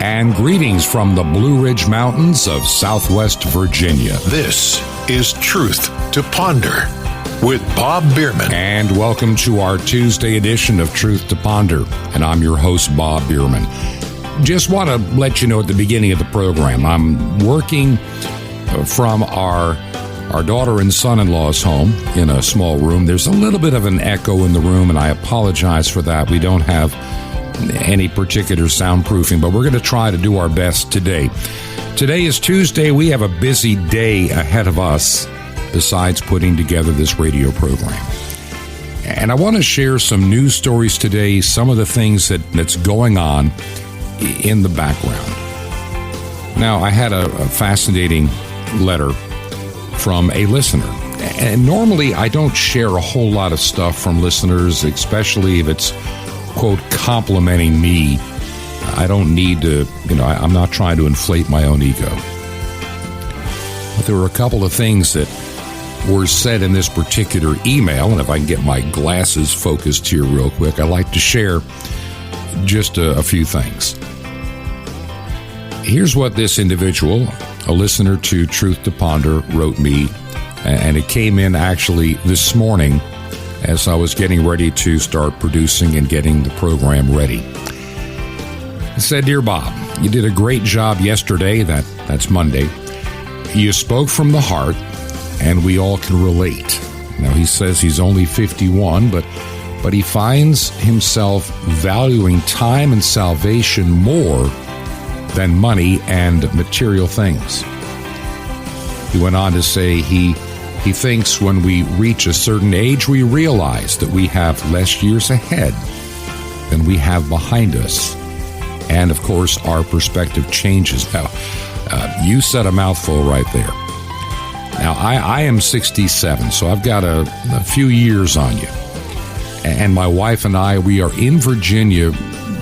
And greetings from the Blue Ridge Mountains of Southwest Virginia. This is Truth to Ponder with Bob Bierman. And welcome to our Tuesday edition of Truth to Ponder. And I'm your host, Bob Bierman. Just want to let you know at the beginning of the program, I'm working from our daughter and son-in-law's home in a small room. There's a little bit of an echo in the room, and I apologize for that. We don't have any particular soundproofing, but we're going to try to do our best today. Today is Tuesday. We have a busy day ahead of us besides putting together this radio program. And I want to share some news stories today, some of the things that's going on in the background. Now, I had a fascinating letter from a listener. And normally I don't share a whole lot of stuff from listeners, especially if it's, quote, complimenting me. I don't need to, I'm not trying to inflate my own ego. But there were a couple of things that were said in this particular email, and if I can get my glasses focused here real quick, I'd like to share just a few things. Here's what this individual, a listener to Truth to Ponder, wrote me, and it came in actually this morning as I was getting ready to start producing and getting the program ready. It said, "Dear Bob, you did a great job yesterday, that's Monday. You spoke from the heart, and we all can relate." Now, he says he's only 51, but he finds himself valuing time and salvation more than money and material things. He went on to say he thinks when we reach a certain age, we realize that we have less years ahead than we have behind us. And, of course, our perspective changes. Now, you said a mouthful right there. Now, I am 67, so I've got a few years on you. And my wife and I, we are in Virginia,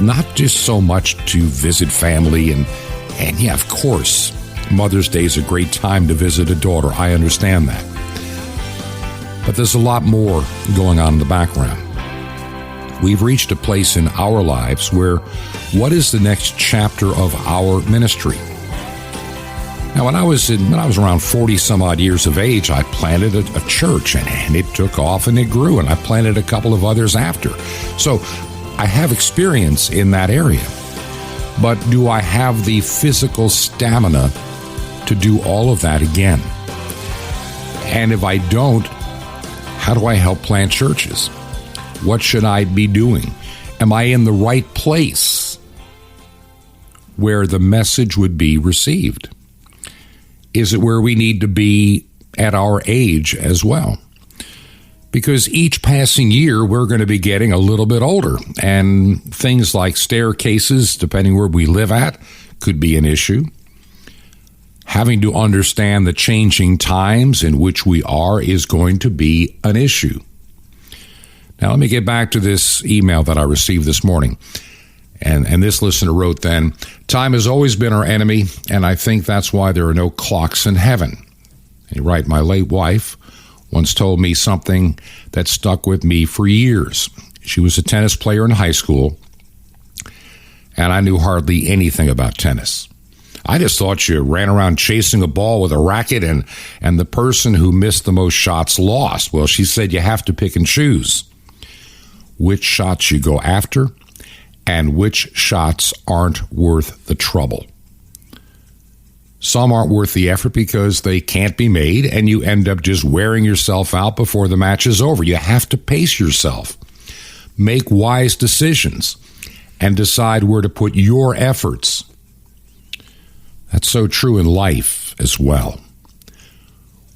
not just so much to visit family. And yeah, of course, Mother's Day is a great time to visit a daughter. I understand that. But there's a lot more going on in the background. We've reached a place in our lives where what is the next chapter of our ministry? Now, when I was around 40 some odd years of age, I planted a church, and it took off and it grew, and I planted a couple of others after. So I have experience in that area. But do I have the physical stamina to do all of that again? And if I don't, how do I help plant churches? What should I be doing? Am I in the right place where the message would be received? Is it where we need to be at our age as well? Because each passing year, we're going to be getting a little bit older, and things like staircases, depending where we live at, could be an issue. Having to understand the changing times in which we are is going to be an issue. Now, let me get back to this email that I received this morning. And this listener wrote then, "Time has always been our enemy, and I think that's why there are no clocks in heaven." And he writes, "My late wife once told me something that stuck with me for years. She was a tennis player in high school, and I knew hardly anything about tennis. I just thought you ran around chasing a ball with a racket, and the person who missed the most shots lost. Well, she said you have to pick and choose which shots you go after and which shots aren't worth the trouble. Some aren't worth the effort because they can't be made, and you end up just wearing yourself out before the match is over. You have to pace yourself, make wise decisions, and decide where to put your efforts." That's so true in life as well.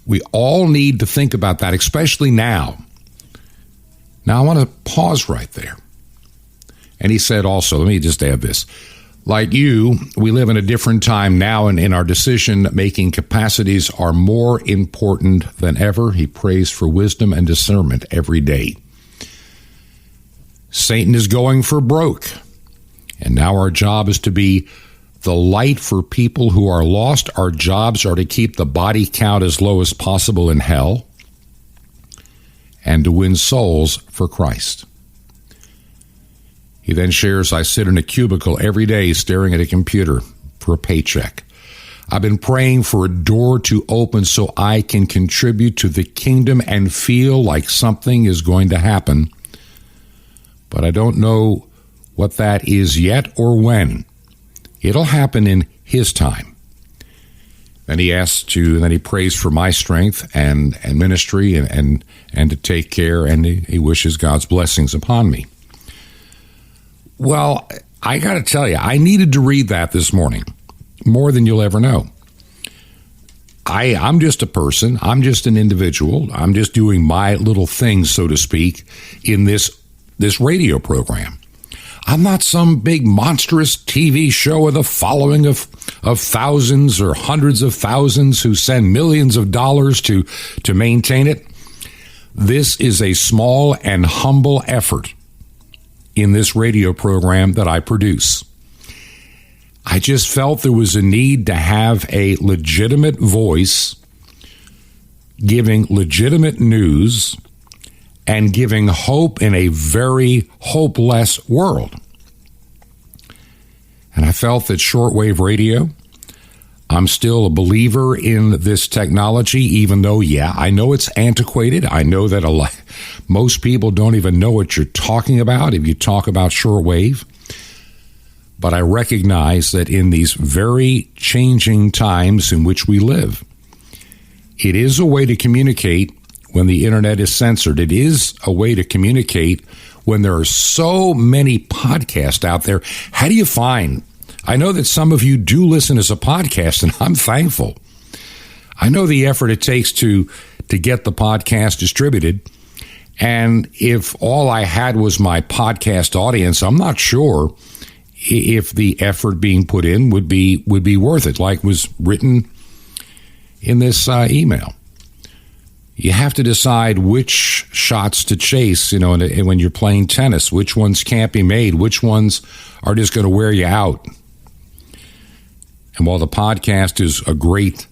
We all need to think about that, especially now. Now, I want to pause right there. And he said also, let me just add this. Like you, we live in a different time now, and in our decision-making capacities are more important than ever. He prays for wisdom and discernment every day. Satan is going for broke, and now our job is to be the light for people who are lost. Our jobs are to keep the body count as low as possible in hell and to win souls for Christ. He then shares, I sit in a cubicle every day staring at a computer for a paycheck. I've been praying for a door to open so I can contribute to the kingdom and feel like something is going to happen. But I don't know what that is yet or when. It'll happen in His time. And then he prays for my strength and ministry and to take care, and he wishes God's blessings upon me. Well, I got to tell you, I needed to read that this morning, more than you'll ever know. I'm just a person. I'm just an individual. I'm just doing my little thing, so to speak, in this radio program. I'm not some big monstrous TV show with a following of thousands or hundreds of thousands who send millions of dollars to maintain it. This is a small and humble effort in this radio program that I produce. I just felt there was a need to have a legitimate voice giving legitimate news and giving hope in a very hopeless world. And I felt that shortwave radio, I'm still a believer in this technology, even though, I know it's antiquated. I know that most people don't even know what you're talking about if you talk about shortwave. But I recognize that in these very changing times in which we live, it is a way to communicate when the internet is censored. It is a way to communicate when there are so many podcasts out there. How do you find? I know that some of you do listen as a podcast, and I'm thankful. I know the effort it takes to get the podcast distributed. And if all I had was my podcast audience, I'm not sure if the effort being put in would be worth it, like was written in this email. You have to decide which shots to chase, when you're playing tennis, which ones can't be made, which ones are just going to wear you out. And while the podcast is a great,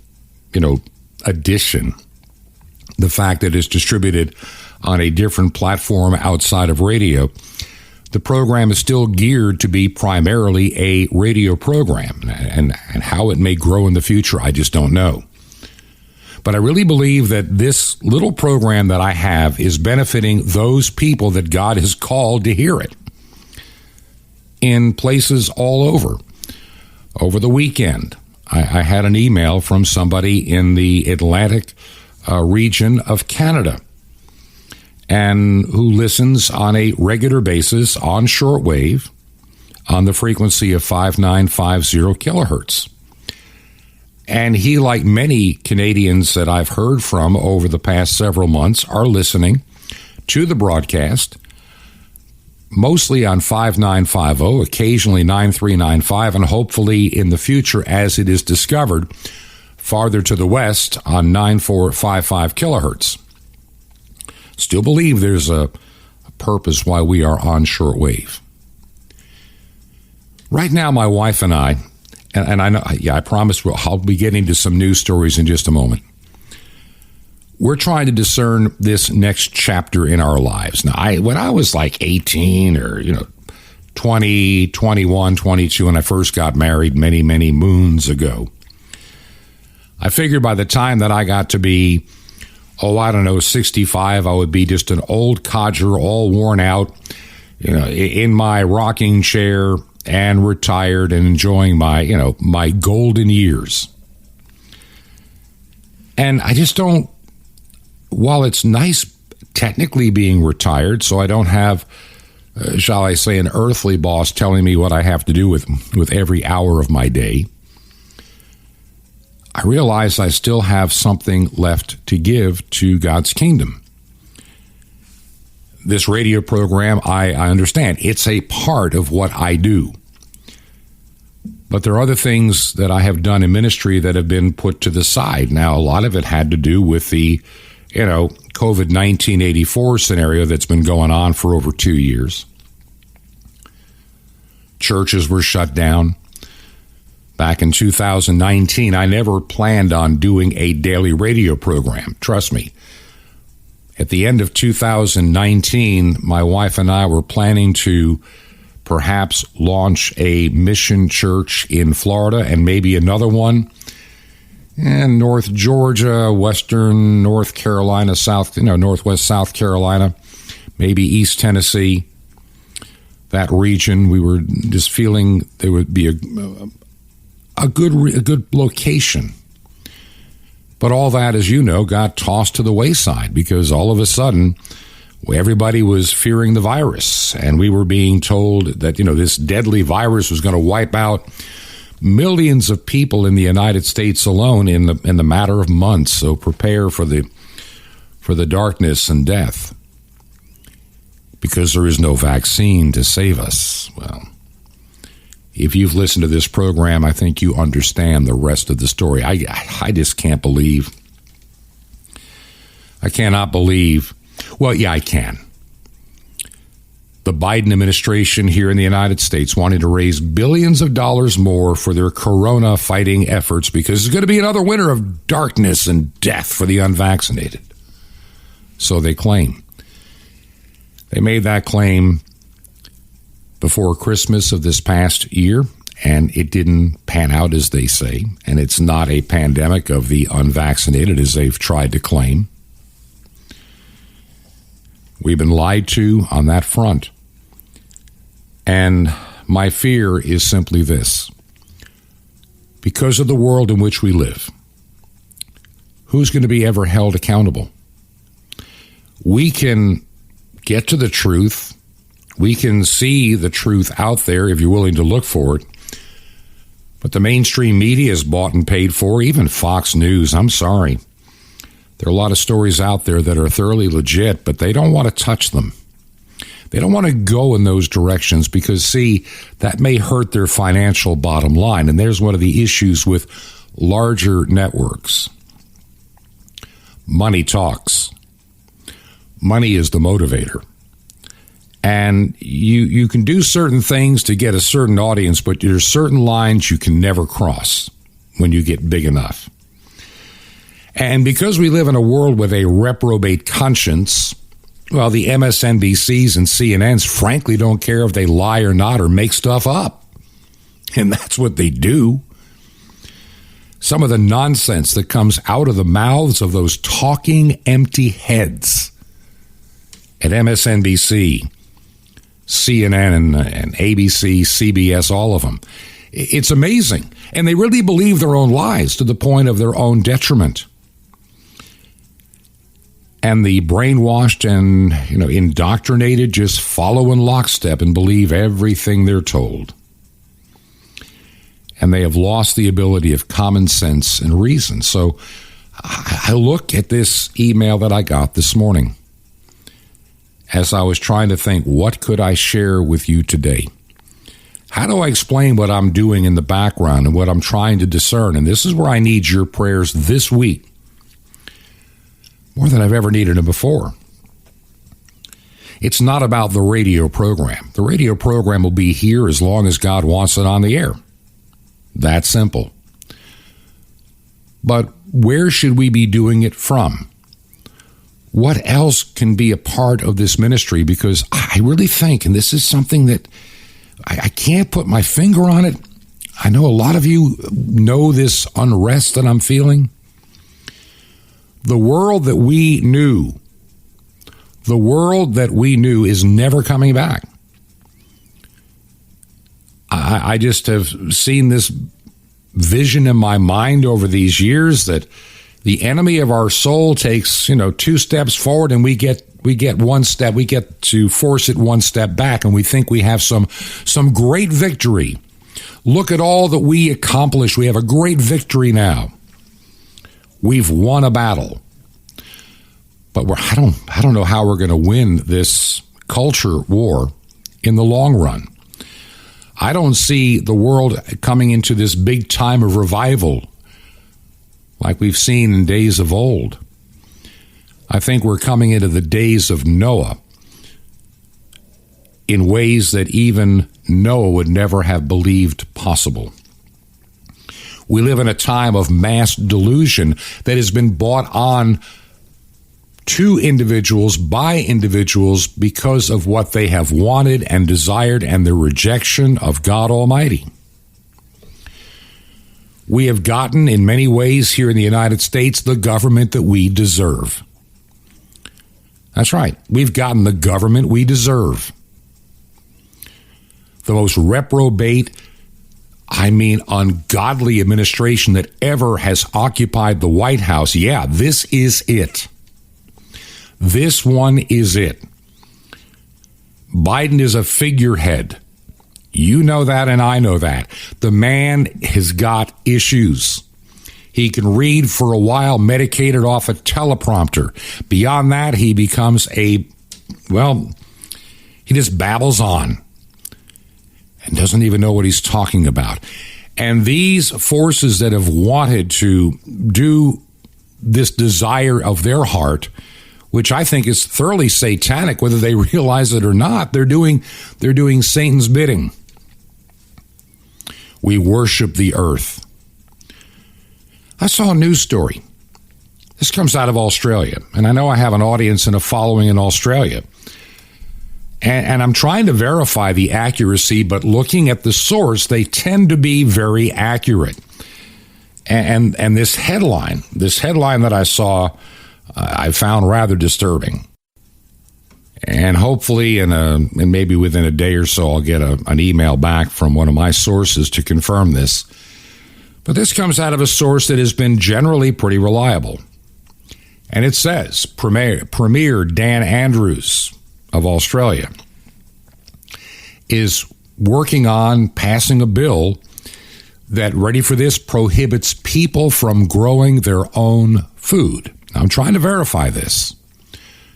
addition, the fact that it's distributed on a different platform outside of radio, the program is still geared to be primarily a radio program. And how it may grow in the future, I just don't know. But I really believe that this little program that I have is benefiting those people that God has called to hear it in places all over. Over the weekend, I had an email from somebody in the Atlantic region of Canada and who listens on a regular basis on shortwave on the frequency of 5950 kilohertz. And he, like many Canadians that I've heard from over the past several months, are listening to the broadcast, mostly on 5950, occasionally 9395, and hopefully in the future, as it is discovered, farther to the west on 9455 kilohertz. Still believe there's a purpose why we are on shortwave. Right now, my wife and I, and I know, I promise I'll be getting to some news stories in just a moment. We're trying to discern this next chapter in our lives. Now, when I was like 18 or, 20, 21, 22, when I first got married many, many moons ago, I figured by the time that I got to be, 65, I would be just an old codger, all worn out, in my rocking chair and retired and enjoying my, my golden years. And I just don't, while it's nice technically being retired, so I don't have, shall I say, an earthly boss telling me what I have to do with every hour of my day, I realize I still have something left to give to God's kingdom. This radio program, I understand, it's a part of what I do. But there are other things that I have done in ministry that have been put to the side. Now, a lot of it had to do with the, COVID-19 84 scenario that's been going on for over 2 years. Churches were shut down. Back in 2019, I never planned on doing a daily radio program. Trust me. At the end of 2019, my wife and I were planning to perhaps launch a mission church in Florida and maybe another one in North Georgia, Western North Carolina, Northwest South Carolina, maybe East Tennessee, that region. We were just feeling there would be a good location. But all that, as you know, got tossed to the wayside because all of a sudden everybody was fearing the virus, and we were being told that, this deadly virus was going to wipe out millions of people in the United States alone in the matter of months. So prepare for the darkness and death, because there is no vaccine to save us. Well, if you've listened to this program, I think you understand the rest of the story. I just can't believe. I cannot believe. Well, yeah, I can. The Biden administration here in the United States wanted to raise billions of dollars more for their corona fighting efforts because it's going to be another winter of darkness and death for the unvaccinated. So they claim. They made that claim before Christmas of this past year, and it didn't pan out as they say, and it's not a pandemic of the unvaccinated as they've tried to claim. We've been lied to on that front. And my fear is simply this. Because of the world in which we live, who's going to be ever held accountable? We can get to the truth. We can see the truth out there if you're willing to look for it. But the mainstream media is bought and paid for, even Fox News. I'm sorry. There are a lot of stories out there that are thoroughly legit, but they don't want to touch them. They don't want to go in those directions because, see, that may hurt their financial bottom line. And there's one of the issues with larger networks. Money talks. Money is the motivator. And you can do certain things to get a certain audience, but there's certain lines you can never cross when you get big enough. And because we live in a world with a reprobate conscience, well, the MSNBCs and CNNs frankly don't care if they lie or not or make stuff up. And that's what they do. Some of the nonsense that comes out of the mouths of those talking empty heads at MSNBC, CNN, and ABC, CBS, all of them. It's amazing. And they really believe their own lies to the point of their own detriment. And the brainwashed and, indoctrinated just follow in lockstep and believe everything they're told. And they have lost the ability of common sense and reason. So I look at this email that I got this morning as I was trying to think, what could I share with you today? How do I explain what I'm doing in the background and what I'm trying to discern? And this is where I need your prayers this week, more than I've ever needed them before. It's not about the radio program. The radio program will be here as long as God wants it on the air. That simple. But where should we be doing it from? What else can be a part of this ministry? Because I really think, and this is something that I can't put my finger on it. I know a lot of you know this unrest that I'm feeling. The world that we knew is never coming back. I just have seen this vision in my mind over these years that the enemy of our soul takes, 2 steps forward and we get one step. We get to force it one step back, and we think we have some great victory. Look at all that we accomplished. We have a great victory now. We've won a battle. But I don't know how we're going to win this culture war in the long run. I don't see the world coming into this big time of revival like we've seen in days of old. I think we're coming into the days of Noah in ways that even Noah would never have believed possible. We live in a time of mass delusion that has been bought on to individuals by individuals because of what they have wanted and desired and their rejection of God Almighty. We have gotten, in many ways here in the United States, the government that we deserve. That's right. We've gotten the government we deserve. The most reprobate, ungodly administration that ever has occupied the White House. Yeah, this is it. This one is it. Biden is a figurehead. You know that, and I know that. The man has got issues. He can read for a while, medicated off a teleprompter. Beyond that, he becomes he just babbles on and doesn't even know what he's talking about. And these forces that have wanted to do this desire of their heart, which I think is thoroughly satanic, whether they realize it or not, they're doing Satan's bidding. We worship the earth. I saw a news story. This comes out of Australia, and I know I have an audience and a following in Australia. And I'm trying to verify the accuracy, but looking at the source, they tend to be very accurate. And this headline that I saw, I found rather disturbing. And hopefully, and maybe within a day or so, I'll get an email back from one of my sources to confirm this. But this comes out of a source that has been generally pretty reliable. And it says, Premier Dan Andrews of Australia is working on passing a bill that, ready for this, prohibits people from growing their own food. Now, I'm trying to verify this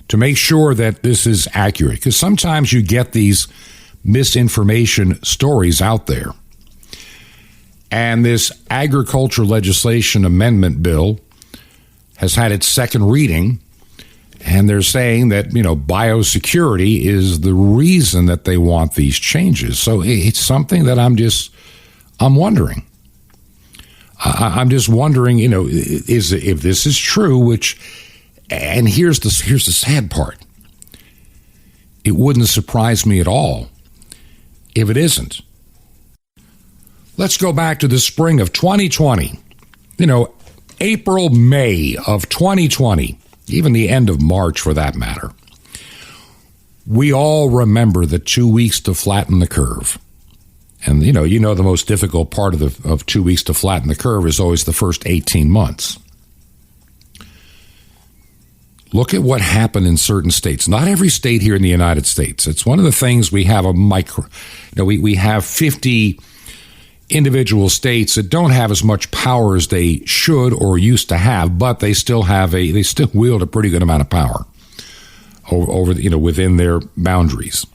to make sure that this is accurate, because sometimes you get these misinformation stories out there. And this agriculture legislation amendment bill has had its second reading, and they're saying that, biosecurity is the reason that they want these changes. So it's something that I'm wondering. I'm just wondering, if this is true, and here's the sad part. It wouldn't surprise me at all if it isn't. Let's go back to the spring of 2020. April, May of 2020, even the end of March for that matter. We all remember the 2 weeks to flatten the curve. And, the most difficult part of 2 weeks to flatten the curve is always the first 18 months. Look at what happened in certain states. Not every state here in the United States. It's one of the things we have we have 50 individual states that don't have as much power as they should or used to have, but they still wield a pretty good amount of power over within their boundaries.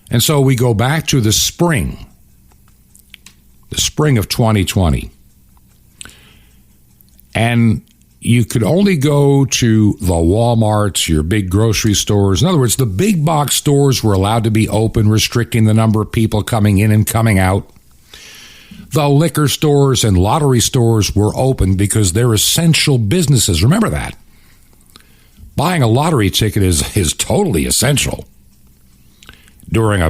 And so we go back to the spring of 2020. And you could only go to the Walmarts, your big grocery stores. In other words, the big box stores were allowed to be open, restricting the number of people coming in and coming out. The liquor stores and lottery stores were open because they're essential businesses. Remember that. Buying a lottery ticket is totally essential during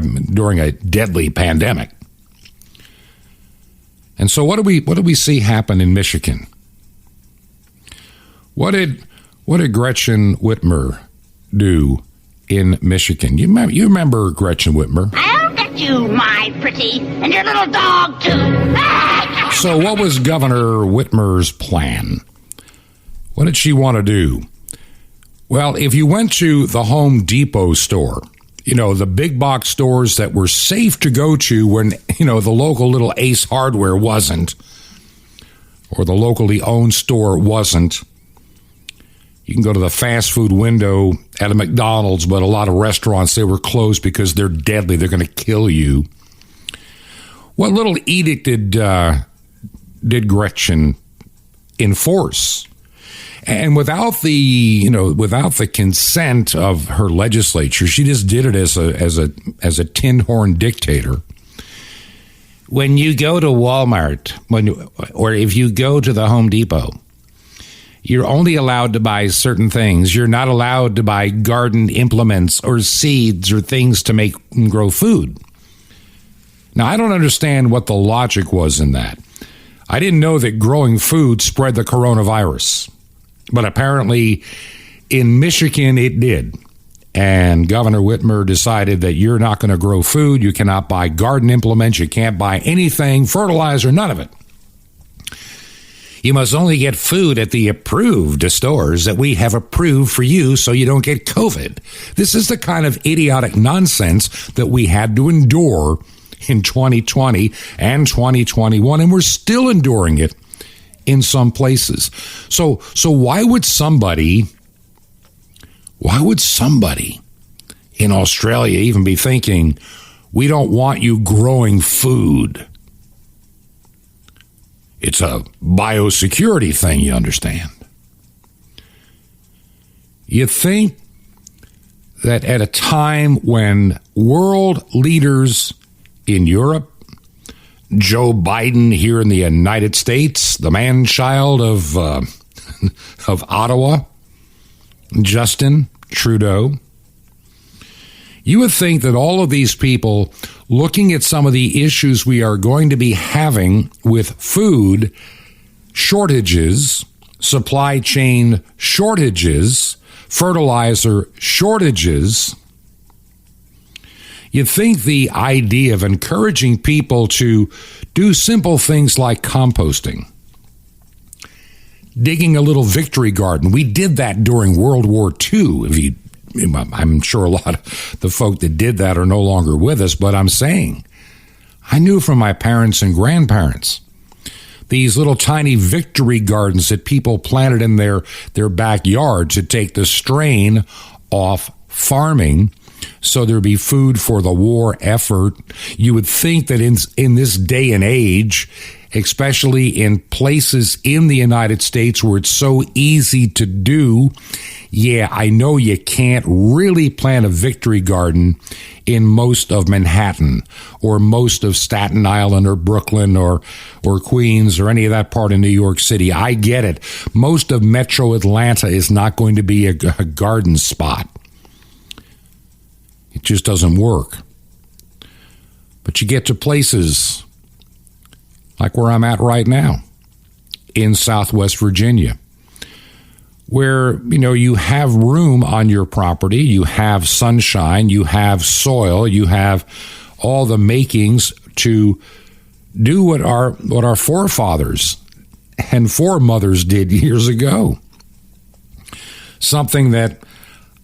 a deadly pandemic. And so what do we see happen in Michigan? What did Gretchen Whitmer do in Michigan? You remember Gretchen Whitmer? I'll get you, my pretty, and your little dog too. So what was Governor Whitmer's plan? What did she want to do? Well, if you went to the Home Depot store, the big box stores that were safe to go to when, the local little Ace Hardware wasn't, or the locally owned store wasn't. You can go to the fast food window at a McDonald's, but a lot of restaurants, they were closed because they're deadly. They're going to kill you. What little edict did Gretchen enforce? And without the consent of her legislature, she just did it as a tin horn dictator. When you go to Walmart, or if you go to the Home Depot, You're only allowed to buy certain things. You're not allowed to buy garden implements or seeds or things to make and grow food. Now, I don't understand what the logic was in that. I didn't know that growing food spread the coronavirus, but apparently in Michigan it did. And Governor Whitmer decided that you're not going to grow food. You cannot buy garden implements. You can't buy anything, fertilizer, none of it. You must only get food at the approved stores that we have approved for you so you don't get COVID. This is the kind of idiotic nonsense that we had to endure in 2020 and 2021, and we're still enduring it in some places. So why would somebody in Australia even be thinking, we don't want you growing food? It's a biosecurity thing, you understand. You think that at a time when world leaders in Europe, Joe Biden here in the United States, the man-child of Ottawa, Justin Trudeau, you would think that all of these people, looking at some of the issues we are going to be having with food shortages, supply chain shortages, fertilizer shortages, you'd think the idea of encouraging people to do simple things like composting, digging a little victory garden. We did that during World War II. I'm sure a lot of the folk that did that are no longer with us, but I'm saying, I knew from my parents and grandparents, these little tiny victory gardens that people planted in their backyard to take the strain off farming so there'd be food for the war effort. You would think that in this day and age, especially in places in the United States where it's so easy to do, yeah, I know you can't really plant a victory garden in most of Manhattan or most of Staten Island or Brooklyn or Queens or any of that part of New York City. I get it. Most of Metro Atlanta is not going to be a garden spot. It just doesn't work. But you get to places like where I'm at right now in Southwest Virginia, where, you have room on your property, you have sunshine, you have soil, you have all the makings to do what our forefathers and foremothers did years ago. Something that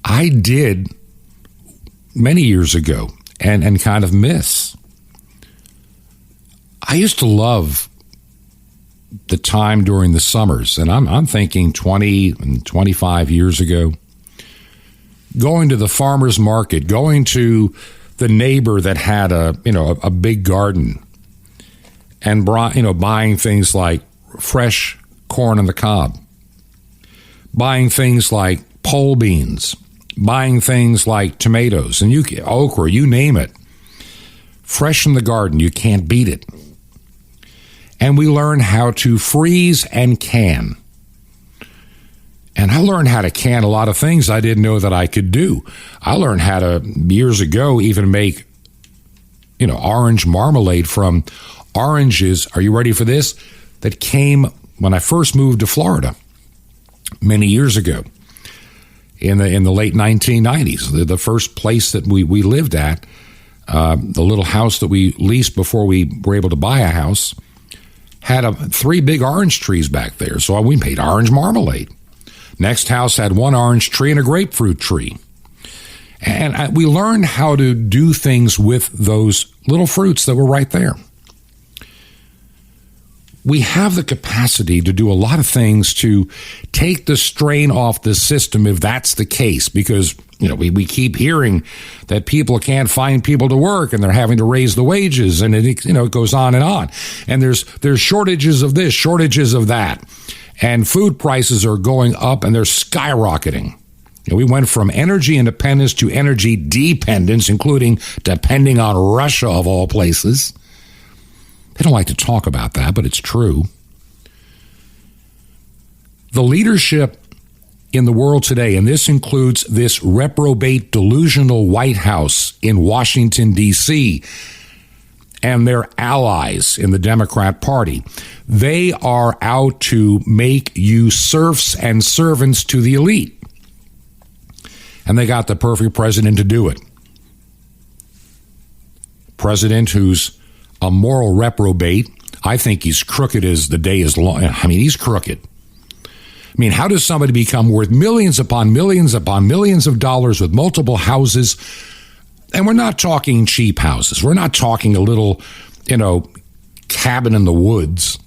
I did many years ago and kind of miss. I used to love the time during the summers, and I'm thinking 20 and 25 years ago, going to the farmer's market, going to the neighbor that had a big garden, and buying things like fresh corn on the cob, buying things like pole beans, buying things like tomatoes and okra, you name it, fresh from the garden. You can't beat it. And we learn how to freeze and can. And I learned how to can a lot of things I didn't know that I could do. I learned how to, years ago, even make, orange marmalade from oranges. Are you ready for this? That came when I first moved to Florida many years ago in the late 1990s. The first place that we lived at, the little house that we leased before we were able to buy a house, had 3 big orange trees back there, so we made orange marmalade. Next house had 1 orange tree and a grapefruit tree. And we learned how to do things with those little fruits that were right there. We have the capacity to do a lot of things to take the strain off the system if that's the case, because we keep hearing that people can't find people to work and they're having to raise the wages, and it goes on. And there's shortages of this, shortages of that, and food prices are going up and they're skyrocketing. We went from energy independence to energy dependence, including depending on Russia of all places. They don't like to talk about that, but it's true. The leadership in the world today, and this includes this reprobate, delusional White House in Washington, D.C., and their allies in the Democrat Party, they are out to make you serfs and servants to the elite. And they got the perfect president to do it. President who's a moral reprobate. I think he's crooked as the day is long. I mean, he's crooked. I mean, how does somebody become worth millions upon millions upon millions of dollars with multiple houses? And we're not talking cheap houses. We're not talking a little, cabin in the woods.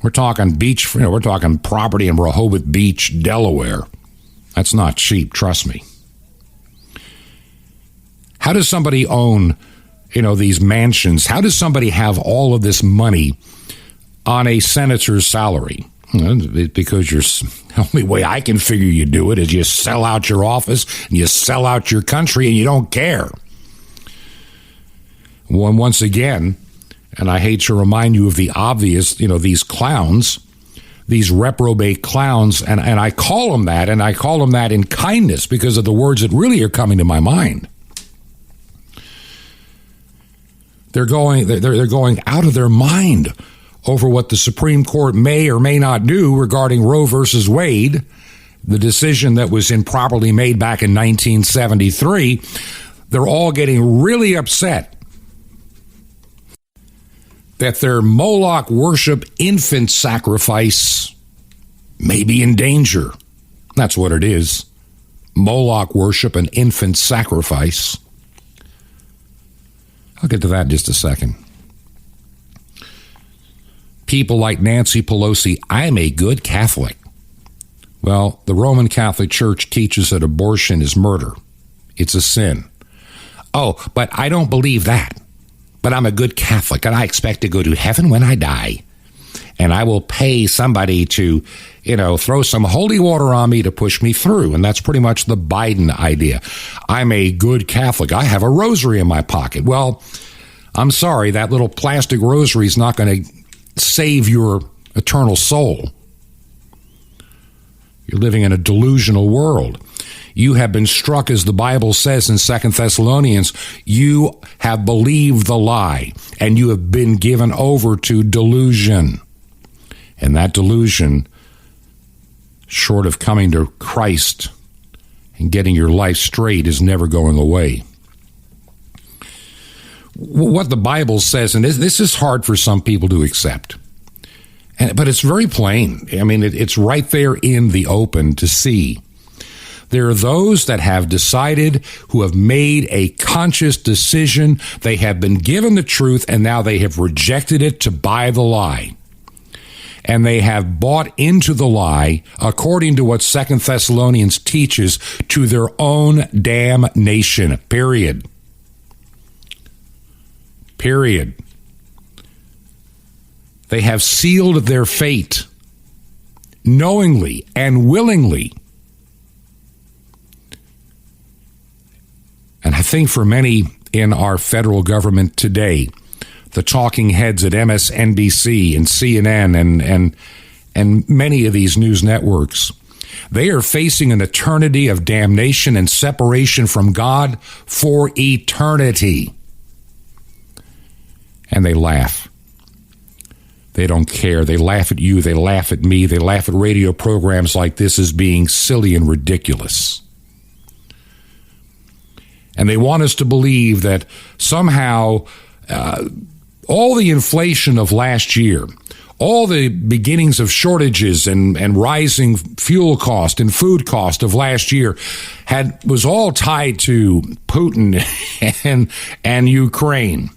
We're talking beach, we're talking property in Rehoboth Beach, Delaware. That's not cheap, trust me. How does somebody own, these mansions? How does somebody have all of this money on a senator's salary? Because the only way I can figure you do it is you sell out your office and you sell out your country and you don't care. Once again, and I hate to remind you of the obvious, these clowns, these reprobate clowns, and I call them that, and I call them that in kindness because of the words that really are coming to my mind. They're going out of their mind over what the Supreme Court may or may not do regarding Roe versus Wade, the decision that was improperly made back in 1973. They're all getting really upset that their Moloch worship infant sacrifice may be in danger. That's what it is. Moloch worship, an infant sacrifice. I'll get to that in just a second. People like Nancy Pelosi, I'm a good Catholic. Well, the Roman Catholic Church teaches that abortion is murder. It's a sin. Oh, but I don't believe that. But I'm a good Catholic, and I expect to go to heaven when I die. And I will pay somebody to, throw some holy water on me to push me through. And that's pretty much the Biden idea. I'm a good Catholic. I have a rosary in my pocket. Well, I'm sorry, that little plastic rosary is not going to save your eternal soul. You're living in a delusional world. You have been struck, as the Bible says in 2 Thessalonians, you have believed the lie, and you have been given over to delusion. And that delusion, short of coming to Christ and getting your life straight, is never going away. What the Bible says, and this is hard for some people to accept, but it's very plain. I mean, it's right there in the open to see. There are those that have decided, who have made a conscious decision. They have been given the truth, and now they have rejected it to buy the lie. And they have bought into the lie, according to what 2 Thessalonians teaches, to their own damnation. Period. They have sealed their fate knowingly and willingly. And I think for many in our federal government today, the talking heads at MSNBC and CNN and many of these news networks, they are facing an eternity of damnation and separation from God for eternity. And they laugh. They don't care. They laugh at you. They laugh at me. They laugh at radio programs like this as being silly and ridiculous. And they want us to believe that somehow all the inflation of last year, all the beginnings of shortages and rising fuel cost and food cost of last year was all tied to Putin and Ukraine.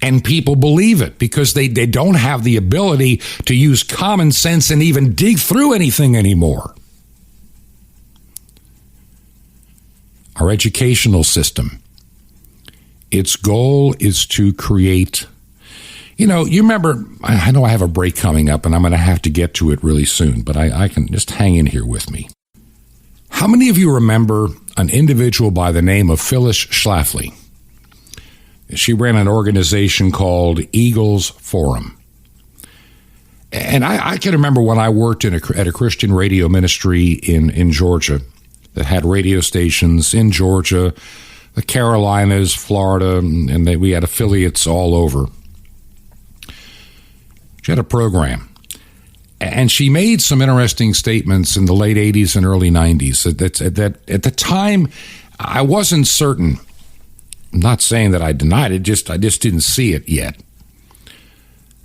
And people believe it because they don't have the ability to use common sense and even dig through anything anymore. Our educational system, its goal is to create, you remember, I know I have a break coming up and I'm going to have to get to it really soon, but I can just hang in here with me. How many of you remember an individual by the name of Phyllis Schlafly? She ran an organization called Eagles Forum. And I can remember when I worked at a Christian radio ministry in Georgia that had radio stations in Georgia, the Carolinas, Florida, and we had affiliates all over. She had a program. And she made some interesting statements in the late 80s and early 90s that at the time I wasn't certain. I'm not saying that I denied it, I just didn't see it yet.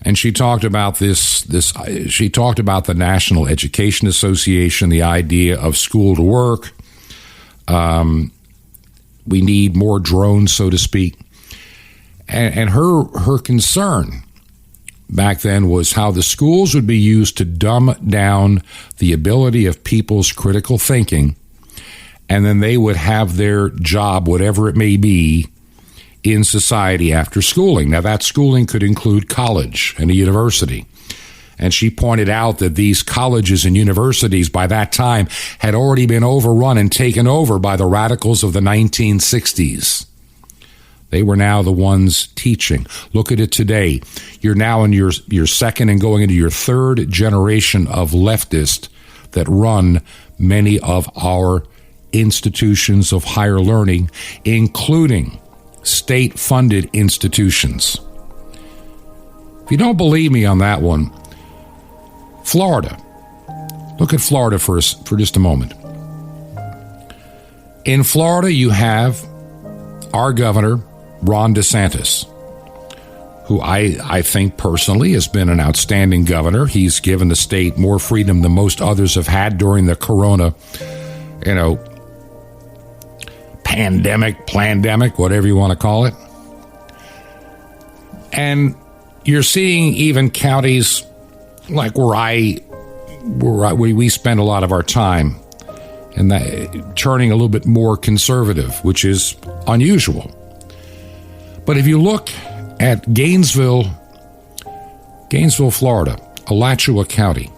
And she talked about she talked about the National Education Association, the idea of school to work. We need more drones, so to speak. And her concern back then was how the schools would be used to dumb down the ability of people's critical thinking, and then they would have their job, whatever it may be, in society after schooling. Now, that schooling could include college and a university. And she pointed out that these colleges and universities by that time had already been overrun and taken over by the radicals of the 1960s. They were now the ones teaching. Look at it today. You're now in your second and going into your third generation of leftists that run many of our institutions of higher learning, including state-funded institutions. If you don't believe me on that one, Florida. Look at Florida for just a moment. In Florida, you have our governor, Ron DeSantis, who I think personally has been an outstanding governor. He's given the state more freedom than most others have had during the corona, pandemic, whatever you want to call it. And you're seeing even counties like where we spend a lot of our time, and that turning a little bit more conservative, which is unusual. But if you look at Gainesville, Florida, Alachua County,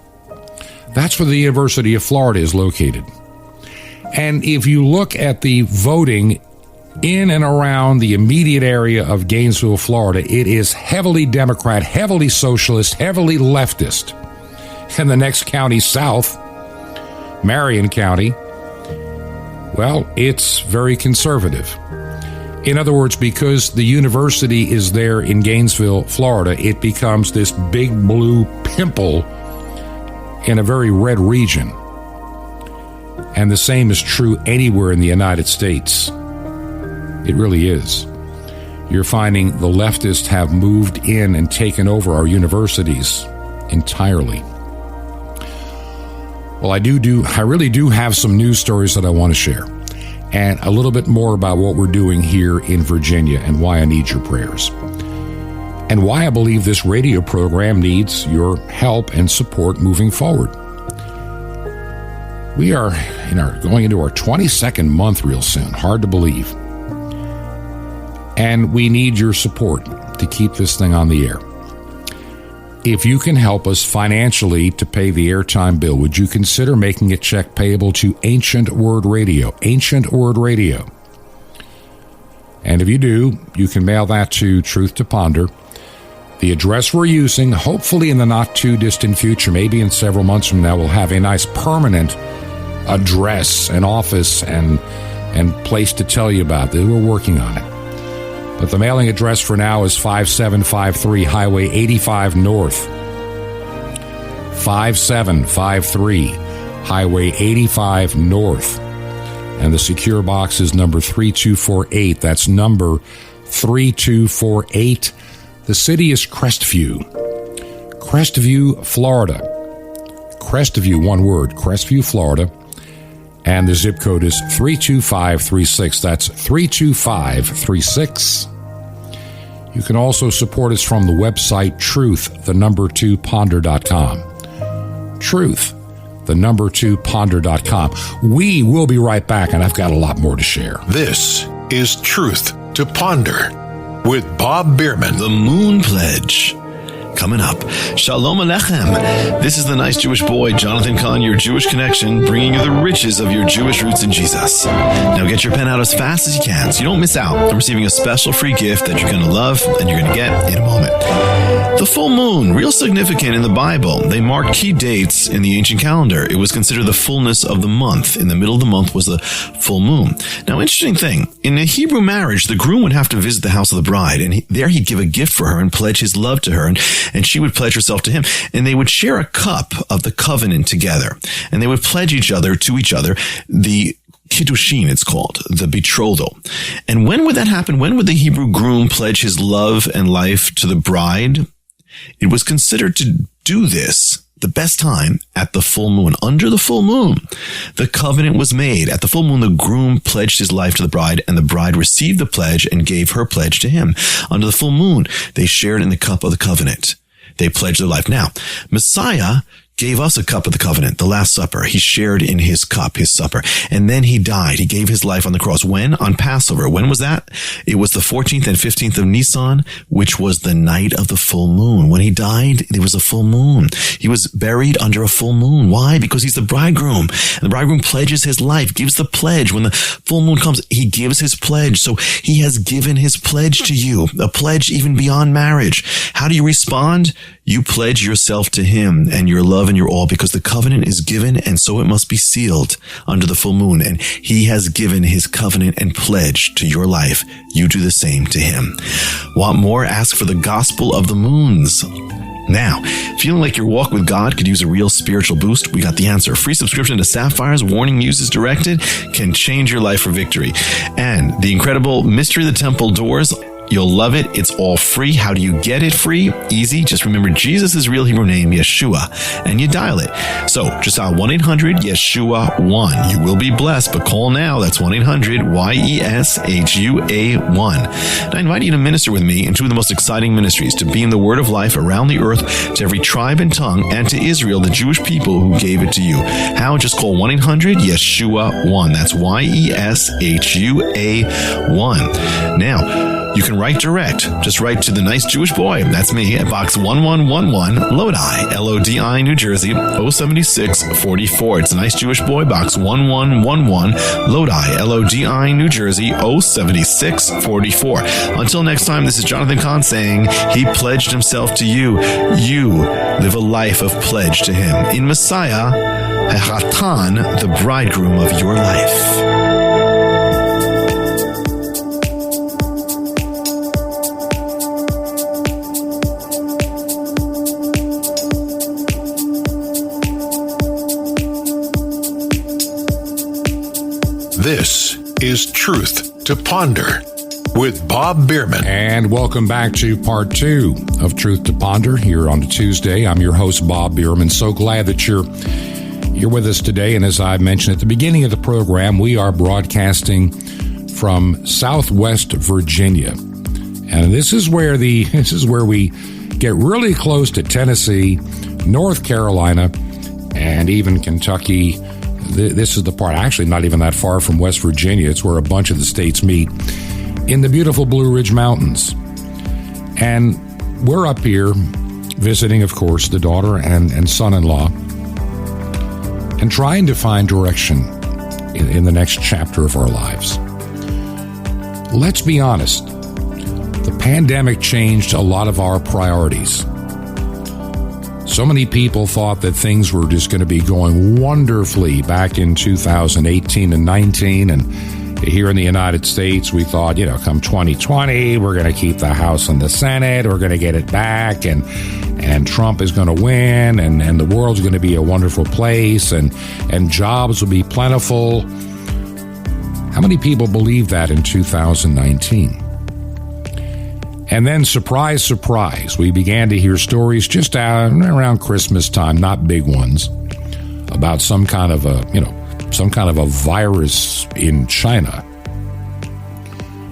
that's where the University of Florida is located. And if you look at the voting in and around the immediate area of Gainesville, Florida, it is heavily Democrat, heavily socialist, heavily leftist. And the next county south, Marion County, well, it's very conservative. In other words, because the university is there in Gainesville, Florida, it becomes this big blue pimple in a very red region. And the same is true anywhere in the United States. It really is. You're finding the leftists have moved in and taken over our universities entirely. Well, I really do have some news stories that I want to share, and a little bit more about what we're doing here in Virginia and why I need your prayers, and why I believe this radio program needs your help and support moving forward. We are going into our 22nd month real soon. Hard to believe. And we need your support to keep this thing on the air. If you can help us financially to pay the airtime bill, would you consider making a check payable to Ancient Word Radio? Ancient Word Radio. And if you do, you can mail that to Truth to Ponder. The address we're using, hopefully in the not-too-distant future, maybe in several months from now, we'll have a nice permanent address and office and place to tell you about this. We're working on it. But the mailing address for now is 5753 Highway 85 North. 5753 Highway 85 North. And the secure box is number 3248. That's number 3248. The city is Crestview, Florida. Crestview, one word, Crestview, Florida. And the zip code is 32536. That's 32536. You can also support us from the website truth2ponder.com. Truth2ponder.com. We will be right back, and I've got a lot more to share. This is Truth to Ponder with Bob Bierman. The Moon Pledge. coming up. Shalom Aleichem. This is the nice Jewish boy, Jonathan Kahn, your Jewish connection, bringing you the riches of your Jewish roots in Jesus. Now get your pen out as fast as you can so you don't miss out on receiving a special free gift that you're going to love and you're going to get in a moment. The full moon, real significant in the Bible. They marked key dates in the ancient calendar. It was considered the fullness of the month. In the middle of the month was the full moon. Now, interesting thing, in a Hebrew marriage, the groom would have to visit the house of the bride, and there he'd give a gift for her and pledge his love to her, and she would pledge herself to him. And they would share a cup of the covenant together, and they would pledge each other to each other the Kiddushin, it's called, the betrothal. And when would that happen? When would the Hebrew groom pledge his love and life to the bride? It was considered to do this the best time at the full moon. Under the full moon, the covenant was made. At the full moon, the groom pledged his life to the bride, and the bride received the pledge and gave her pledge to him. Under the full moon, they shared in the cup of the covenant. They pledged their life. Now, Messiah gave us a cup of the covenant, the Last Supper. He shared in his cup, his supper. And then he died. He gave his life on the cross. When? On Passover. When was that? It was the 14th and 15th of Nisan, which was the night of the full moon. When he died, there was a full moon. He was buried under a full moon. Why? Because he's the bridegroom. And the bridegroom pledges his life, gives the pledge. When the full moon comes, he gives his pledge. So he has given his pledge to you, a pledge even beyond marriage. How do you respond? You pledge yourself to him and your love and your all, because the covenant is given, and so it must be sealed under the full moon. And he has given his covenant and pledge to your life. You do the same to him. Want more? Ask for the gospel of the moons. Now, feeling like your walk with God could use a real spiritual boost? We got the answer. Free subscription to Sapphire's Warning Muses Directed can change your life for victory. And the incredible Mystery of the Temple Doors. You'll love it. It's all free. How do you get it free? Easy. Just remember Jesus' real Hebrew name, Yeshua, and you dial it. So just dial 1-800-YESHUA-1. You will be blessed, but call now. That's 1-800-YESHUA-1. And I invite you to minister with me in two of the most exciting ministries, to be in the word of life around the earth to every tribe and tongue, and to Israel, the Jewish people who gave it to you. How? Just call 1-800-YESHUA-1. That's YESHUA-1. Now, you can write direct. Just write to the nice Jewish boy. That's me at Box 1111, Lodi, Lodi, New Jersey, 07644. It's the nice Jewish boy, Box 1111, Lodi, Lodi, New Jersey, 07644. Until next time, this is Jonathan Kahn saying he pledged himself to you. You live a life of pledge to him. In Messiah, Hatan, the bridegroom of your life. This is Truth to Ponder with Bob Bierman. And welcome back to part 2 of Truth to Ponder here on a Tuesday. I'm your host, Bob Bierman. So glad that you're with us today. And as I mentioned at the beginning of the program, we are broadcasting from Southwest Virginia. And this is where we get really close to Tennessee, North Carolina, and even Kentucky. This is the part, actually not even that far from West Virginia. It's where a bunch of the states meet in the beautiful Blue Ridge Mountains. And we're up here visiting, of course, the daughter and son-in-law and trying to find direction in the next chapter of our lives. Let's be honest. The pandemic changed a lot of our priorities. So many people thought that things were just going to be going wonderfully back in 2018 and 19. And here in the United States, we thought, come 2020, we're going to keep the House and the Senate. We're going to get it back. And Trump is going to win. And the world's going to be a wonderful place. And jobs will be plentiful. How many people believed that in 2019? And then, surprise, surprise, we began to hear stories just around Christmas time, not big ones, about some kind of a virus in China.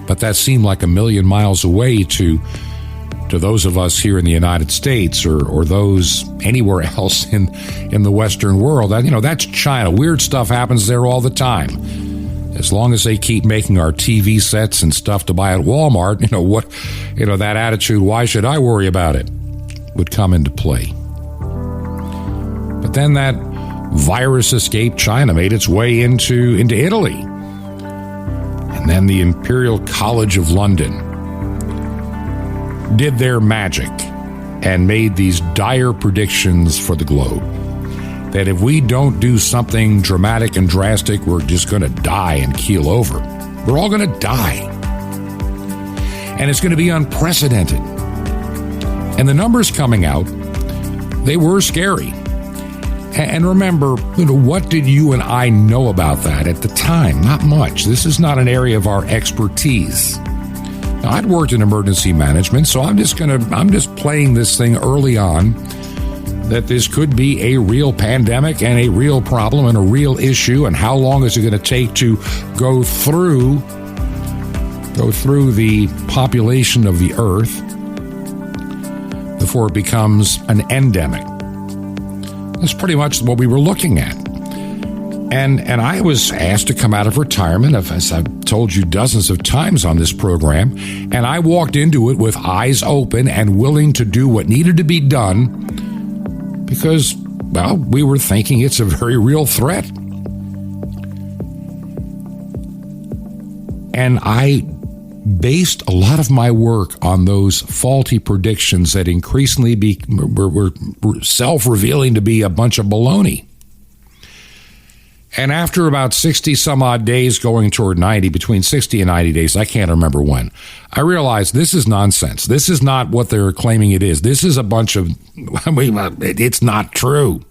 But that seemed like a million miles away to those of us here in the United States or those anywhere else in the Western world. That's China. Weird stuff happens there all the time. As long as they keep making our TV sets and stuff to buy at Walmart, that attitude, why should I worry about it? would come into play. But then that virus escaped China, made its way into Italy. And then the Imperial College of London did their magic and made these dire predictions for the globe. That if we don't do something dramatic and drastic, we're just going to die and keel over. We're all going to die. And it's going to be unprecedented. And the numbers coming out, they were scary. And remember, what did you and I know about that at the time? Not much. This is not an area of our expertise. Now, I'd worked in emergency management, so I'm just playing this thing early on that this could be a real pandemic and a real problem and a real issue, and how long is it going to take to go through the population of the earth before it becomes an endemic. That's pretty much what we were looking at. And I was asked to come out of retirement, as I've told you dozens of times on this program, and I walked into it with eyes open and willing to do what needed to be done because, well, we were thinking it's a very real threat. And I based a lot of my work on those faulty predictions that increasingly were self-revealing to be a bunch of baloney. And after about 60 some odd days going toward 90, between 60 and 90 days, I can't remember when, I realized this is nonsense. This is not what they're claiming it is. This is a bunch of, it's not true.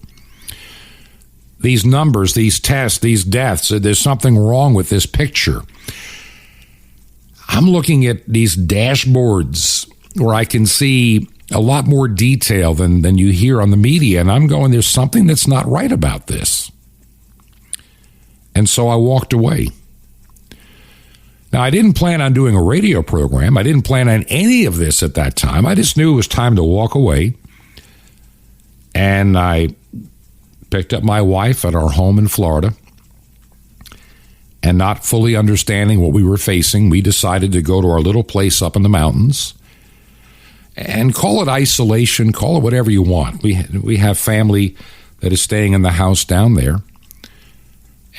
These numbers, these tests, these deaths, there's something wrong with this picture. I'm looking at these dashboards where I can see a lot more detail than you hear on the media, and I'm going, there's something that's not right about this. And so I walked away. Now, I didn't plan on doing a radio program. I didn't plan on any of this at that time. I just knew it was time to walk away. And I picked up my wife at our home in Florida. And not fully understanding what we were facing, we decided to go to our little place up in the mountains. And call it isolation, call it whatever you want. We have family that is staying in the house down there.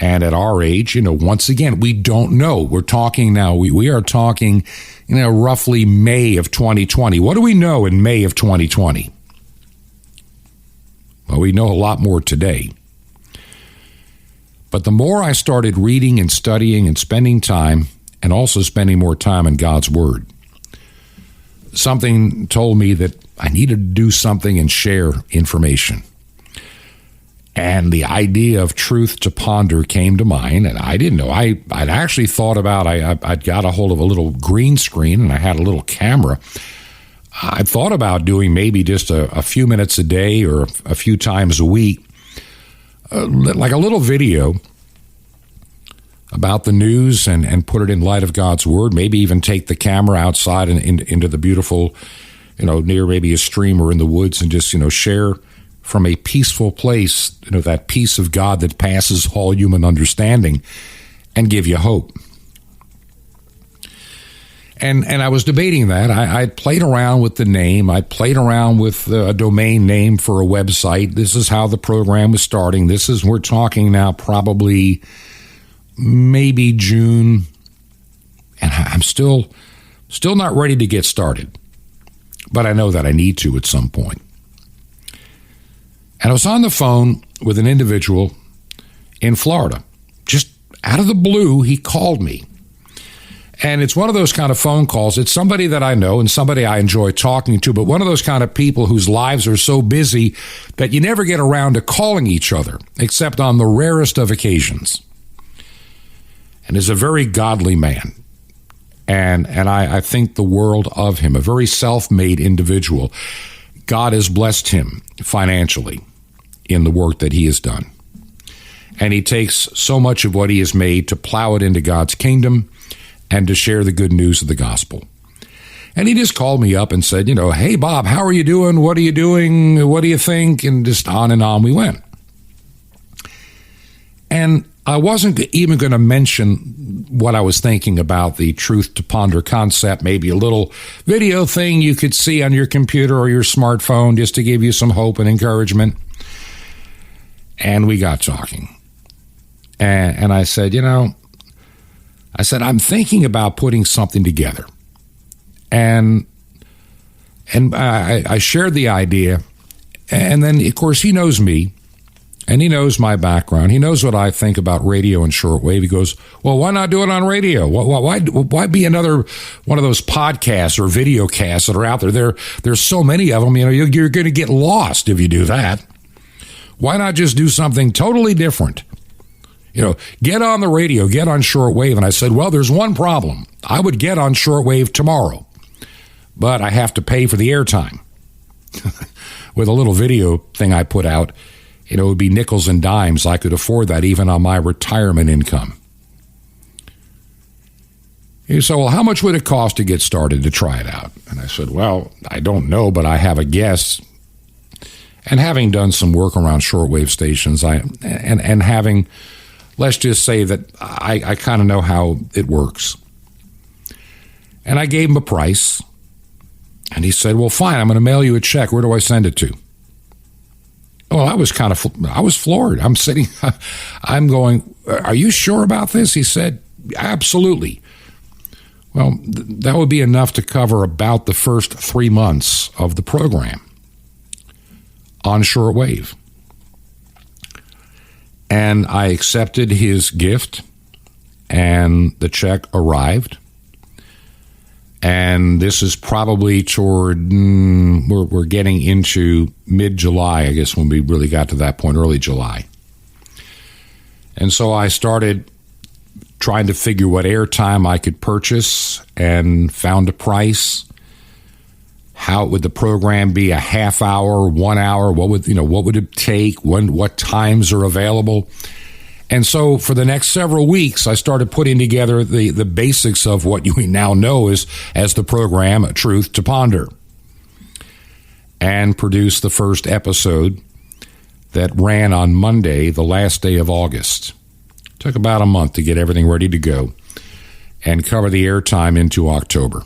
And at our age, once again, we don't know. We're talking now, we are talking, roughly May of 2020. What do we know in May of 2020? Well, we know a lot more today. But the more I started reading and studying and spending time, and also spending more time in God's Word, something told me that I needed to do something and share information. And the idea of Truth to Ponder came to mind, and I didn't know. I'd actually thought about, I'd got a hold of a little green screen, and I had a little camera. I thought about doing maybe just a few minutes a day or a few times a week, like a little video about the news and put it in light of God's Word, maybe even take the camera outside and into the beautiful, near maybe a stream or in the woods and just, share from a peaceful place, that peace of God that passes all human understanding and give you hope. And I was debating that. I played around with the name. I played around with a domain name for a website. This is how the program was starting. We're talking now probably maybe June. And I'm still not ready to get started. But I know that I need to at some point. And I was on the phone with an individual in Florida. Just out of the blue, he called me. And it's one of those kind of phone calls. It's somebody that I know and somebody I enjoy talking to, but one of those kind of people whose lives are so busy that you never get around to calling each other, except on the rarest of occasions. And is a very godly man. And I think the world of him, a very self-made individual. God has blessed him financially in the work that he has done. And he takes so much of what he has made to plow it into God's kingdom and to share the good news of the gospel. And he just called me up and said, hey, Bob, how are you doing? What are you doing? What do you think? And just on we went. And I wasn't even going to mention what I was thinking about the Truth to Ponder concept, maybe a little video thing you could see on your computer or your smartphone just to give you some hope and encouragement. And we got talking. And I said, I'm thinking about putting something together. And I shared the idea. And then, of course, he knows me. And he knows my background. He knows what I think about radio and shortwave. He goes, well, why not do it on radio? Why be another one of those podcasts or video casts that are out there? There's so many of them, you're going to get lost if you do that. Why not just do something totally different? Get on the radio, get on shortwave. And I said, well, there's one problem. I would get on shortwave tomorrow, but I have to pay for the airtime. With a little video thing I put out, it would be nickels and dimes. I could afford that even on my retirement income. He said, well, how much would it cost to get started to try it out? And I said, well, I don't know, but I have a guess. And having done some work around shortwave stations, and having, let's just say that I kind of know how it works. And I gave him a price. And he said, well, fine, I'm going to mail you a check. Where do I send it to? Well, I was floored. I'm going, are you sure about this? He said, absolutely. Well, that would be enough to cover about the first 3 months of the program on shortwave. And I accepted his gift, and the check arrived. And this is probably toward, we're getting into mid-July, I guess, when we really got to that point, early July. And so I started trying to figure what airtime I could purchase and found a price. How would the program be, a half hour, 1 hour? What would it take? What times are available? And so for the next several weeks, I started putting together the basics of what we now know as the program Truth to Ponder, and produced the first episode that ran on Monday, the last day of August. It took about a month to get everything ready to go and cover the airtime into October.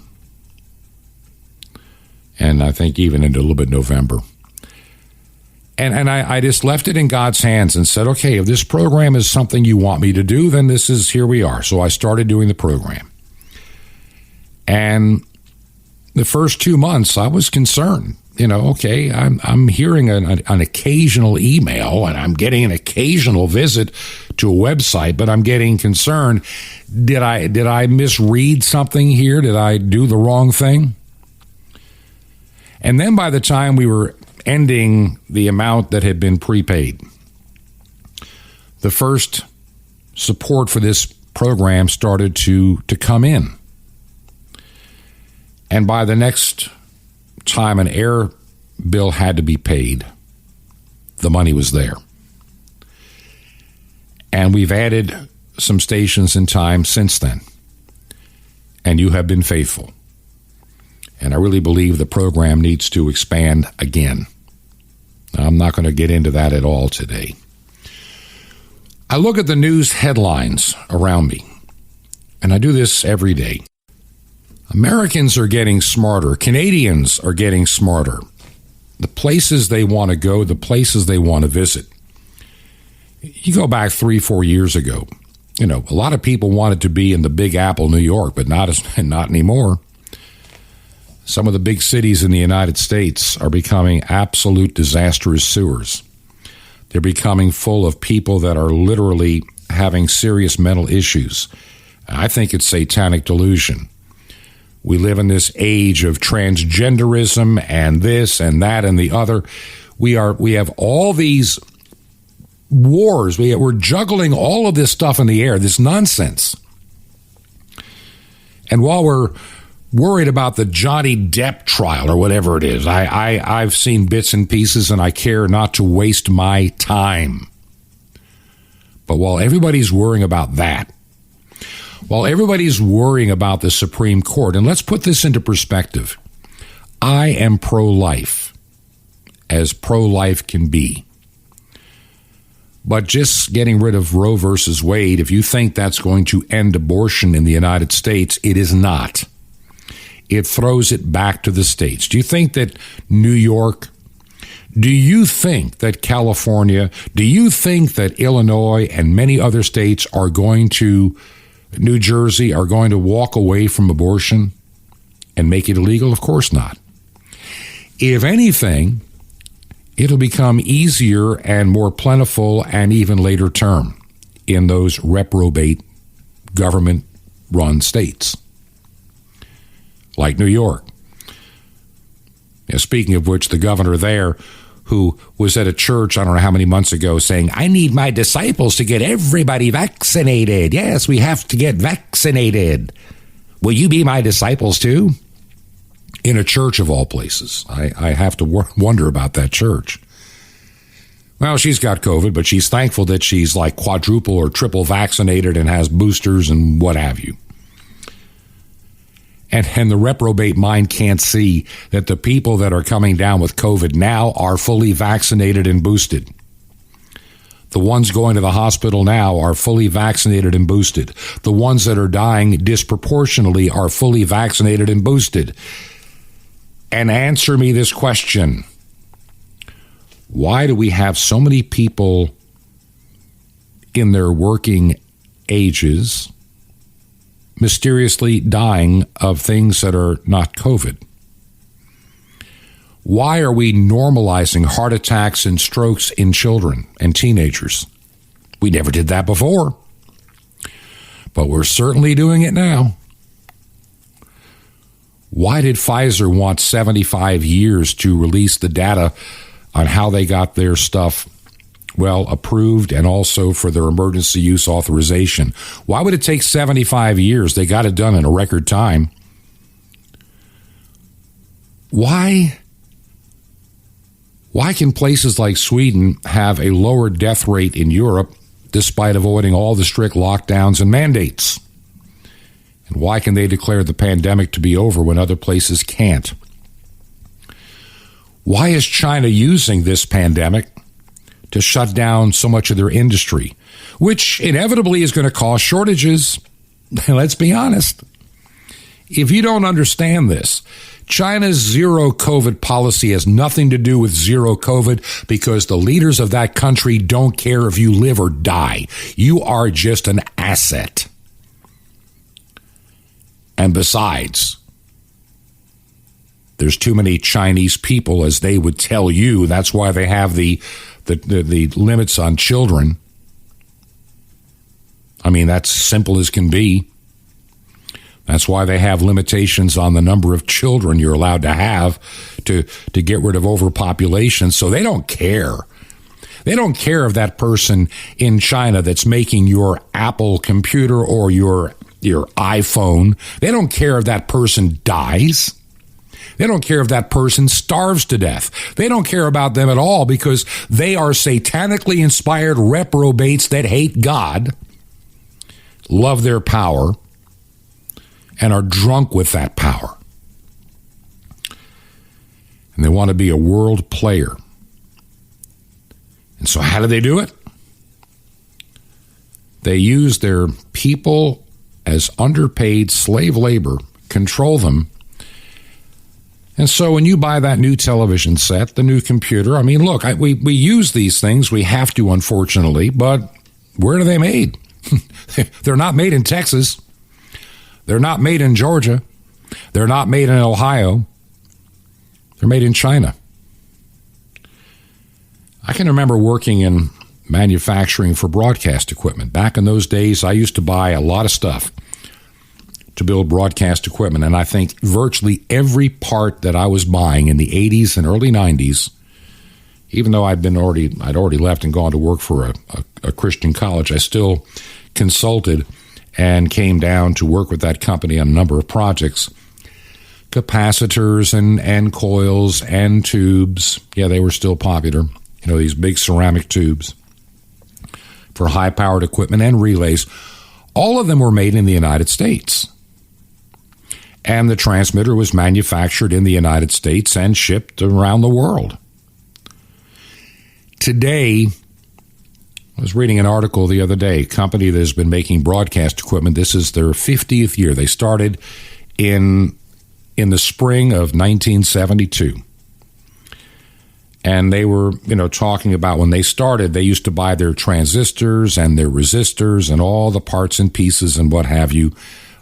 And I think even into a little bit November. And I just left it in God's hands and said, okay, if this program is something you want me to do, then here we are. So I started doing the program. And the first 2 months, I was concerned. Okay, I'm hearing an occasional email, and I'm getting an occasional visit to a website, but I'm getting concerned. Did I misread something here? Did I do the wrong thing? And then by the time we were ending the amount that had been prepaid, the first support for this program started to come in. And by the next time an air bill had to be paid, the money was there. And we've added some stations in time since then. And you have been faithful. And I really believe the program needs to expand again. I'm not going to get into that at all today. I look at the news headlines around me, and I do this every day. Americans are getting smarter. Canadians are getting smarter. The places they want to go, the places they want to visit. You go back 3-4 years ago, a lot of people wanted to be in the Big Apple, New York, but not anymore. Some of the big cities in the United States are becoming absolute disastrous sewers. They're becoming full of people that are literally having serious mental issues. I think it's satanic delusion. We live in this age of transgenderism and this and that and the other. We have all these wars. We're juggling all of this stuff in the air, this nonsense. And while we're worried about the Johnny Depp trial or whatever it is, I've seen bits and pieces, and I care not to waste my time. But while everybody's worrying about that, while everybody's worrying about the Supreme Court, and let's put this into perspective, I am pro-life, as pro-life can be. But just getting rid of Roe versus Wade, if you think that's going to end abortion in the United States, it is not. It throws it back to the states. Do you think that New York, do you think that California, do you think that Illinois and many other states are going to, New Jersey, are going to walk away from abortion and make it illegal? Of course not. If anything, it'll become easier and more plentiful and even later term in those reprobate government-run states like New York. Speaking of which, the governor there, who was at a church, I don't know how many months ago, saying, I need my disciples to get everybody vaccinated. Yes, we have to get vaccinated. Will you be my disciples too? In a church of all places. I have to wonder about that church. Well, she's got COVID, but she's thankful that she's like quadruple or triple vaccinated and has boosters and what have you. And the reprobate mind can't see that the people that are coming down with COVID now are fully vaccinated and boosted. The ones going to the hospital now are fully vaccinated and boosted. The ones that are dying disproportionately are fully vaccinated and boosted. And answer me this question. Why do we have so many people in their working ages mysteriously dying of things that are not COVID? Why are we normalizing heart attacks and strokes in children and teenagers? We never did that before, but we're certainly doing it now. Why did Pfizer want 75 years to release the data on how they got their stuff, well, approved and also for their emergency use authorization? Why would it take 75 years? They got it done in a record time. Why can places like Sweden have a lower death rate in Europe despite avoiding all the strict lockdowns and mandates? And why can they declare the pandemic to be over when other places can't? Why is China using this pandemic to shut down so much of their industry, which inevitably is going to cause shortages? Let's be honest. If you don't understand this, China's zero COVID policy has nothing to do with zero COVID because the leaders of that country don't care if you live or die. You are just an asset. And besides, there's too many Chinese people, as they would tell you. That's why they have the limits on children. I mean, that's simple as can be. That's why they have limitations on the number of children you're allowed to have to get rid of overpopulation. So they don't care. They don't care if that person in China that's making your Apple computer or your iPhone, they don't care if that person dies. They don't care if that person starves to death. They don't care about them at all because they are satanically inspired reprobates that hate God, love their power, and are drunk with that power. And they want to be a world player. And so how do they do it? They use their people as underpaid slave labor, control them. And so when you buy that new television set, the new computer, I mean, look, we use these things. We have to, unfortunately, but where are they made? They're not made in Texas. They're not made in Georgia. They're not made in Ohio. They're made in China. I can remember working in manufacturing for broadcast equipment. Back in those days, I used to buy a lot of stuff to build broadcast equipment, and I think virtually every part that I was buying in the 80s and early 90s, even though I'd already left and gone to work for a Christian college, I still consulted and came down to work with that company on a number of projects. Capacitors and coils and tubes. Yeah, they were still popular. You know, these big ceramic tubes for high-powered equipment and relays. All of them were made in the United States. And the transmitter was manufactured in the United States and shipped around the world. Today, I was reading an article the other day, a company that has been making broadcast equipment. This is their 50th year. They started in the spring of 1972. And they were, talking about when they started, they used to buy their transistors and their resistors and all the parts and pieces and what have you,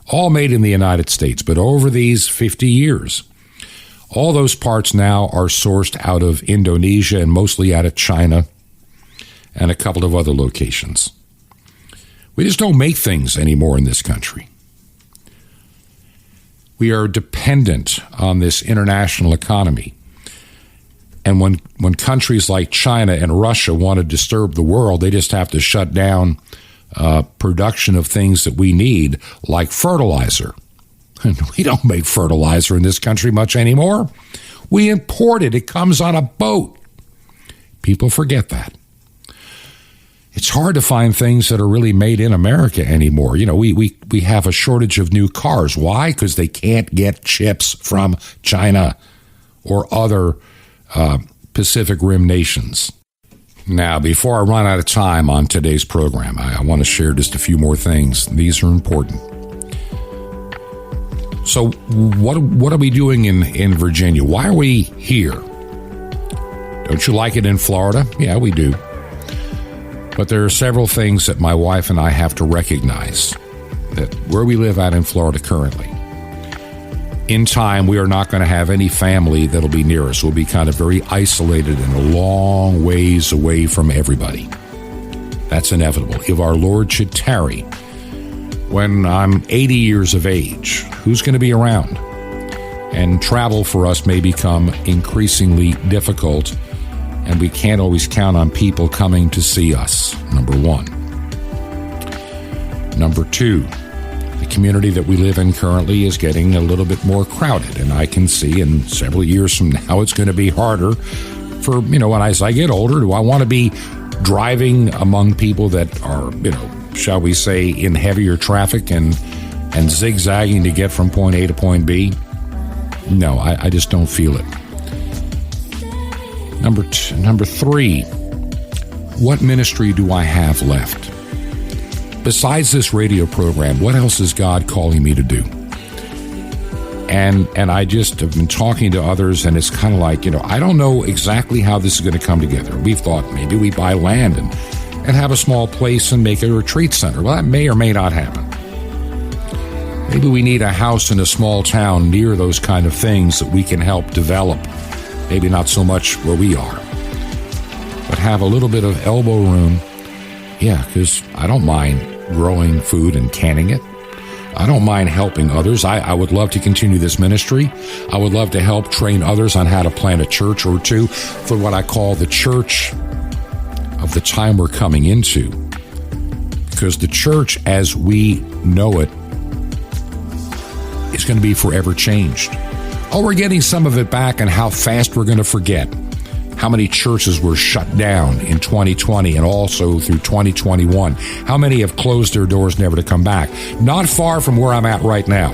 all made in the United States. But over these 50 years, all those parts now are sourced out of Indonesia and mostly out of China and a couple of other locations. We just don't make things anymore in this country. We are dependent on this international economy. And when countries like China and Russia want to disturb the world, they just have to shut down production of things that we need, like fertilizer. And we don't make fertilizer in this country much anymore. We import it. It comes on a boat. People forget that. It's hard to find things that are really made in America anymore. We have a shortage of new cars. Why? Because they can't get chips from China or other Pacific Rim nations. Now, before I run out of time on today's program, I want to share just a few more things. These are important. So, what are we doing in Virginia? Why are we here? Don't you like it in Florida? Yeah, we do. But there are several things that my wife and I have to recognize that where we live at in Florida currently, in time, we are not going to have any family that'll be near us. We'll be kind of very isolated and a long ways away from everybody. That's inevitable. If our Lord should tarry, when I'm 80 years of age, who's going to be around? And travel for us may become increasingly difficult, and we can't always count on people coming to see us, number one. Number two, the community that we live in currently is getting a little bit more crowded, and I can see in several years from now it's going to be harder for, as I get older, do I want to be driving among people that are, shall we say, in heavier traffic and zigzagging to get from point A to point B? No, I just don't feel it. Number three, what ministry do I have left? Besides this radio program, what else is God calling me to do? And I just have been talking to others, and it's kind of like, I don't know exactly how this is going to come together. We've thought maybe we buy land and have a small place and make a retreat center. Well, that may or may not happen. Maybe we need a house in a small town near those kind of things that we can help develop. Maybe not so much where we are, but have a little bit of elbow room. Yeah, because I don't mind growing food and canning it. I don't mind helping others. I would love to continue this ministry. I would love to help train others on how to plant a church or two for what I call the church of the time we're coming into. Because the church as we know it is going to be forever changed. Oh, we're getting some of it back, and how fast we're going to forget how many churches were shut down in 2020 and also through 2021. How many have closed their doors never to come back? Not far from where I'm at right now.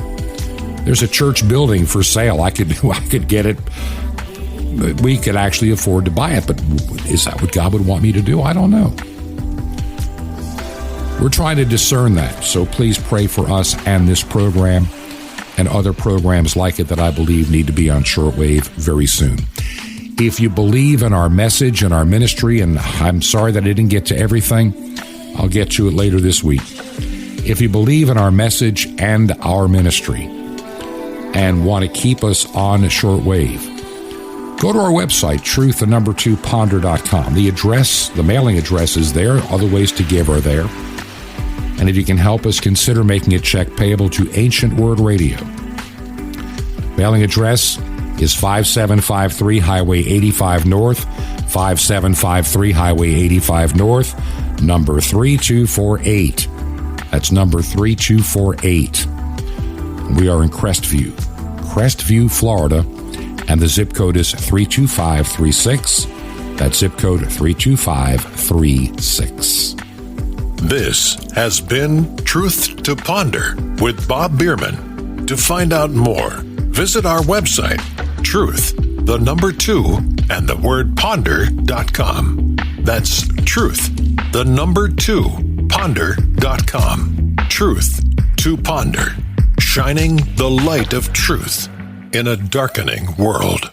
There's a church building for sale. I could get it. We could actually afford to buy it, but is that what God would want me to do? I don't know. We're trying to discern that, so please pray for us and this program and other programs like it that I believe need to be on shortwave very soon. If you believe in our message and our ministry, and I'm sorry that I didn't get to everything, I'll get to it later this week. If you believe in our message and our ministry and want to keep us on shortwave, go to our website, truth2ponder.com. The mailing address is there. Other ways to give are there. And if you can help us, consider making a check payable to Ancient Word Radio. Mailing address is 5753 Highway 85 North, 5753 Highway 85 North, number 3248. That's number 3248. We are in Crestview, Florida, and the zip code is 32536. That's zip code 32536. This has been Truth to Ponder with Bob Bierman. To find out more, visit our website, truth2ponder.com. That's truth, the number 2, ponder.com. Truth to Ponder, shining the light of truth in a darkening world.